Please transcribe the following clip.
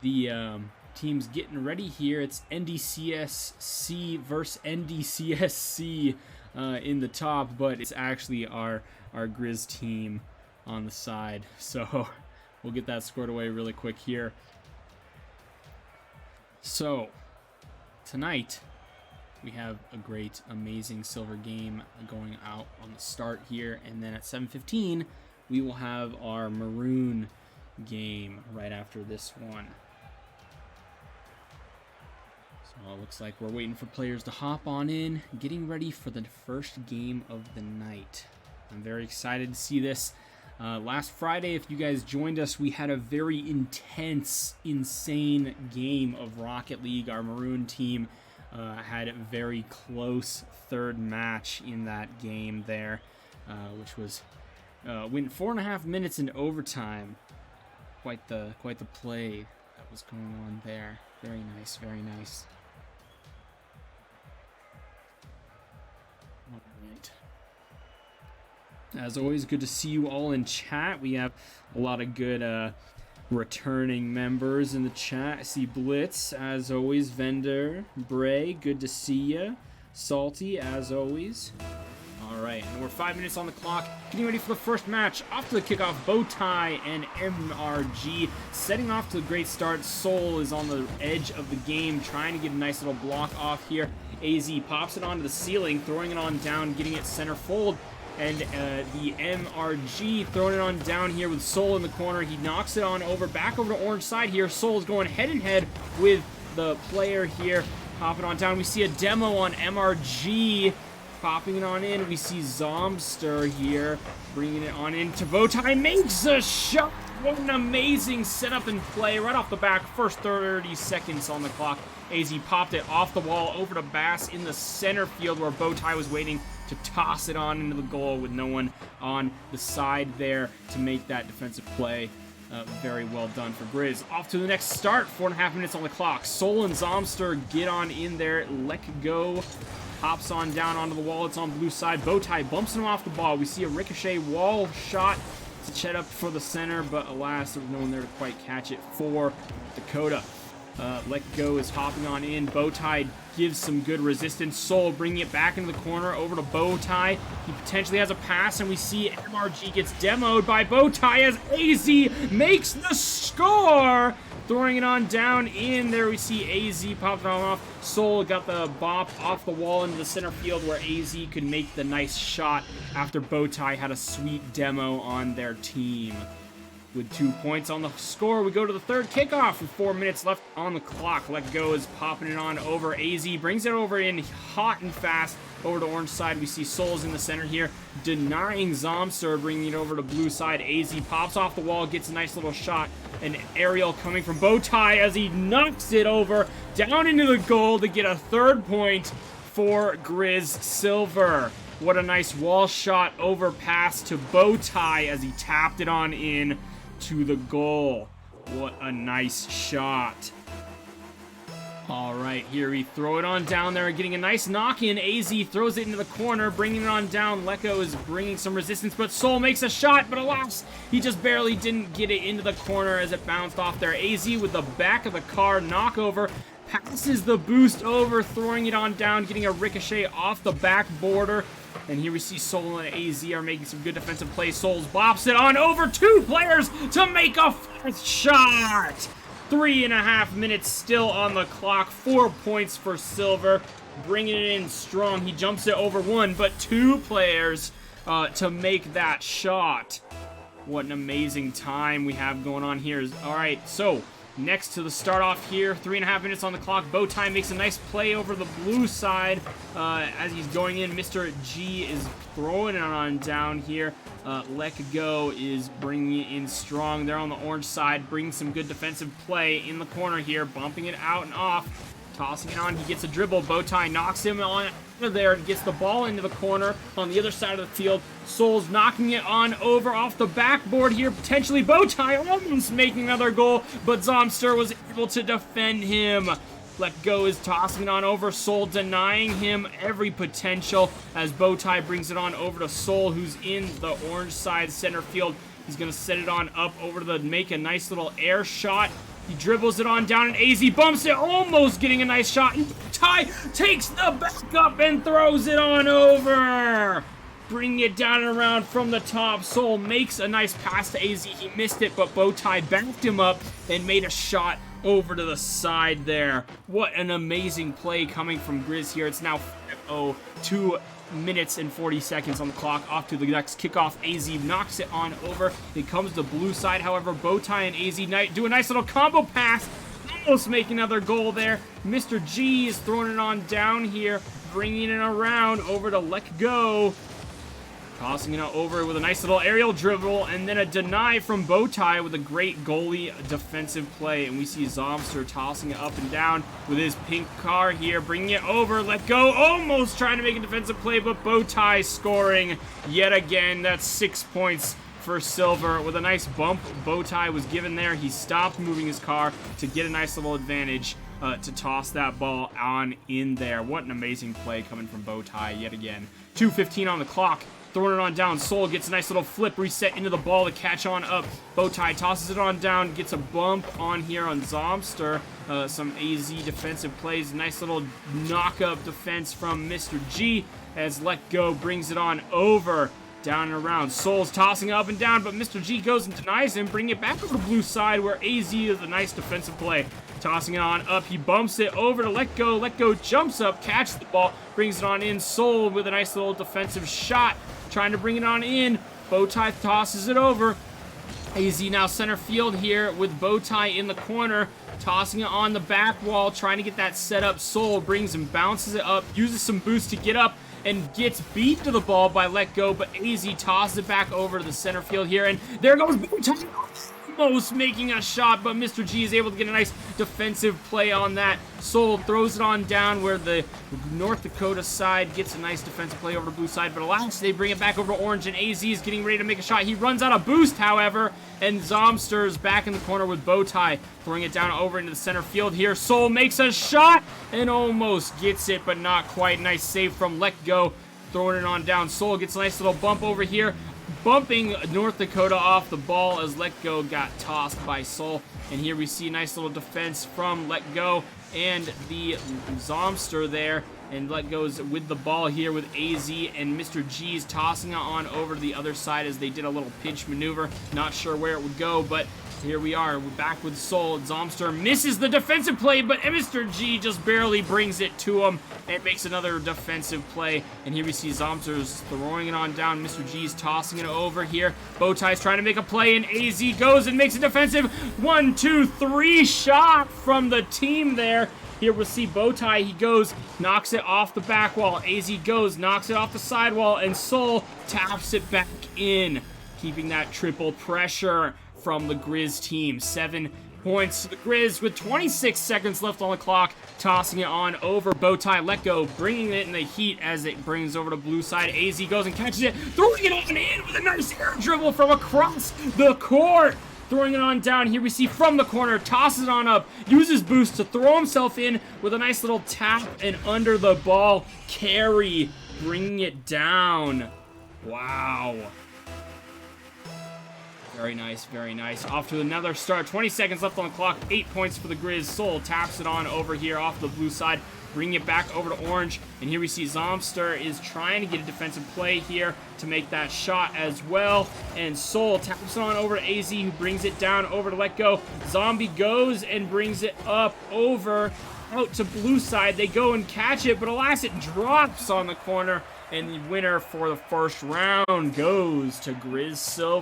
the teams getting ready here. It's NDCSC versus NDCSC in the top, but it's actually our Griz team on the side. So we'll get that squared away really quick here. So tonight we have a great, amazing silver game going out on the start here, and then at 7:15 we will have our maroon game right after this one. So it looks like we're waiting for players to hop on in, getting ready for the first game of the night. I'm very excited to see this. Last Friday, if you guys joined us, we had a very intense, insane game of Rocket League. Our maroon team had a very close third match in that game there, which was went 4.5 minutes in overtime. Quite the play that was going on there. Very nice, very nice. All right. As always, good to see you all in chat. We have a lot of good returning members in the chat. I see Blitz, as always. Vendor, Bray, good to see ya. Salty, as always. All right, and we're 5 minutes on the clock, getting ready for the first match. Off to the kickoff, Bowtie and MRG setting off to a great start. Soul is on the edge of the game, trying to get a nice little block off here. AZ pops it onto the ceiling, throwing it on down, getting it center fold. And the MRG throwing it on down here with Soul in the corner. He knocks it on over, back over to orange side here. Soul is going head and head with the player here. Popping on down. We see a demo on MRG. Popping it on in. We see Zomster here. Bringing it on into Bowtie. Makes a shot. What an amazing setup and play right off the back. First 30 seconds on the clock. AZ popped it off the wall over to Bass in the center field where Bowtie was waiting to toss it on into the goal with no one on the side there to make that defensive play. Very well done for Griz. Off to the next start. 4.5 minutes on the clock. Soul and Zomster get on in there. Let go. Hops on down onto the wall. It's on blue side. Bowtie bumps him off the ball. We see a ricochet wall shot to set up for the center, but alas, there was no one there to quite catch it for Dakota. Let Go is hopping on in. Bowtie gives some good resistance. Soul bringing it back into the corner over to Bowtie. He potentially has a pass, and we see MRG gets demoed by Bowtie as AZ makes the score. Throwing it on down in there. We see AZ popped it on off. Soul got the bop off the wall into the center field where AZ could make the nice shot after Bowtie had a sweet demo on their team. With 2 points on the score, we go to the third kickoff with 4 minutes left on the clock. Let Go is popping it on over. AZ brings it over in hot and fast over to orange side. We see Souls in the center here, denying Zomster, bringing it over to blue side. AZ pops off the wall, gets a nice little shot. An aerial coming from Bowtie as he knocks it over down into the goal to get a third point for Griz Silver. What a nice wall shot over pass to Bowtie as he tapped it on in to the goal. What a nice shot. All right, here we throw it on down there, getting a nice knock in. AZ throws it into the corner, bringing it on down. Leko is bringing some resistance, but Soul makes a shot, but alas, he just barely didn't get it into the corner as it bounced off there. AZ with the back of the car knockover, passes the boost over, throwing it on down, getting a ricochet off the back border. And here we see Soul and AZ are making some good defensive plays. Souls bops it on over 2 players to make a 4th shot. 3.5 minutes still on the clock. 4 points for Silver. Bringing it in strong. He jumps it over 1, but 2 players to make that shot. What an amazing time we have going on here. All right, so next to the start off here, 3.5 minutes on the clock. Bowtie makes a nice play over the blue side as he's going in. Mr. G is throwing it on down here. Let Go is bringing it in strong. They're on the orange side, bringing some good defensive play in the corner here, bumping it out and off, tossing it on. He gets a dribble. Bowtie knocks him on there and gets the ball into the corner on the other side of the field. Souls knocking it on over off the backboard here, potentially Bowtie almost making another goal, but Zomster was able to defend him. Let Go is tossing it on over. Soul denying him every potential as Bowtie brings it on over to Soul, who's in the orange side center field. He's going to set it on up over to make a nice little air shot He dribbles it on down, and AZ bumps it, almost getting a nice shot. And Ty takes the back up and throws it on over. Bringing it down and around from the top. Soul makes a nice pass to AZ. He missed it, but Bowtie backed him up and made a shot over to the side there. What an amazing play coming from Griz here. It's now 5-0, 2 minutes and 40 seconds on the clock. Off to the next kickoff. AZ knocks it on over. It comes to blue side. However, Bowtie and AZ do a nice little combo pass. Almost make another goal there. Mr. G is throwing it on down here, bringing it around over to Let Go. Tossing it over with a nice little aerial dribble, and then a deny from Bowtie with a great goalie defensive play. And we see Zomster tossing it up and down with his pink car here, bringing it over. Let Go, almost trying to make a defensive play, but Bowtie scoring yet again. That's 6 points for Silver with a nice bump Bowtie was given there. He stopped moving his car to get a nice little advantage to toss that ball on in there. What an amazing play coming from Bowtie yet again. 2:15 on the clock. Throwing it on down. Soul gets a nice little flip reset into the ball to catch on up. Bowtie tosses it on down. Gets a bump on here on Zomster. Some AZ defensive plays. Nice little knock-up defense from Mr. G as Let Go brings it on over. Down and around. Soul's tossing up and down, but Mr. G goes and denies him, bringing it back over to blue side where AZ is a nice defensive play. Tossing it on up. He bumps it over to Let Go. Let Go jumps up, catches the ball, brings it on in. Soul with a nice little defensive shot, trying to bring it on in. Bowtie tosses it over. AZ now center field here with Bowtie in the corner, tossing it on the back wall, trying to get that set up. Soul brings and bounces it up, uses some boost to get up, and gets beat to the ball by Let Go, but AZ tosses it back over to the center field here, and there goes Bowtie, almost making a shot, but Mr. G is able to get a nice defensive play on that. Soul throws it on down where the North Dakota side gets a nice defensive play over to blue side, but alas, they bring it back over to orange, and AZ is getting ready to make a shot. He runs out of boost, however, and Zomster is back in the corner with Bowtie, throwing it down over into the center field here. Soul makes a shot and almost gets it, but not quite. Nice save from Let Go, throwing it on down. Soul gets a nice little bump over here, bumping North Dakota off the ball as Let Go got tossed by Soul. And here we see a nice little defense from Let Go and the Zomster there. And Let Go's with the ball here with AZ, and Mr. G's tossing it on over to the other side as they did a little pinch maneuver. Not sure where it would go, but here we are. We're back with Soul. Zomster misses the defensive play, but Mr. G just barely brings it to him and makes another defensive play. And here we see Zomster's throwing it on down. Mr. G's tossing it over here. Bowtie's trying to make a play, and AZ goes and makes a defensive 1, 2, 3 shot from the team there. Here we'll see Bowtie. He goes, knocks it off the back wall. AZ goes, knocks it off the side wall, and Soul taps it back in, keeping that triple pressure from the Griz team. 7 points to the Griz with 26 seconds left on the clock. Tossing it on over. Bowtie Let Go, bringing it in the heat as it brings over to blue side. AZ goes and catches it, throwing it on in with a nice air dribble from across the court. Throwing it on down. Here we see from the corner, tosses it on up, uses boost to throw himself in with a nice little tap and under the ball carry, bringing it down. Wow. Very nice, very nice. Off to another start. 20 seconds left on the clock. 8 points for the Griz. Soul taps it on over here off the blue side, bringing it back over to orange. And here we see Zomster is trying to get a defensive play here to make that shot as well. And Soul taps it on over to AZ, who brings it down over to Let Go. Zombie goes and brings it up over out to blue side. They go and catch it, but alas, it drops on the corner. And the winner for the first round goes to Griz Silver.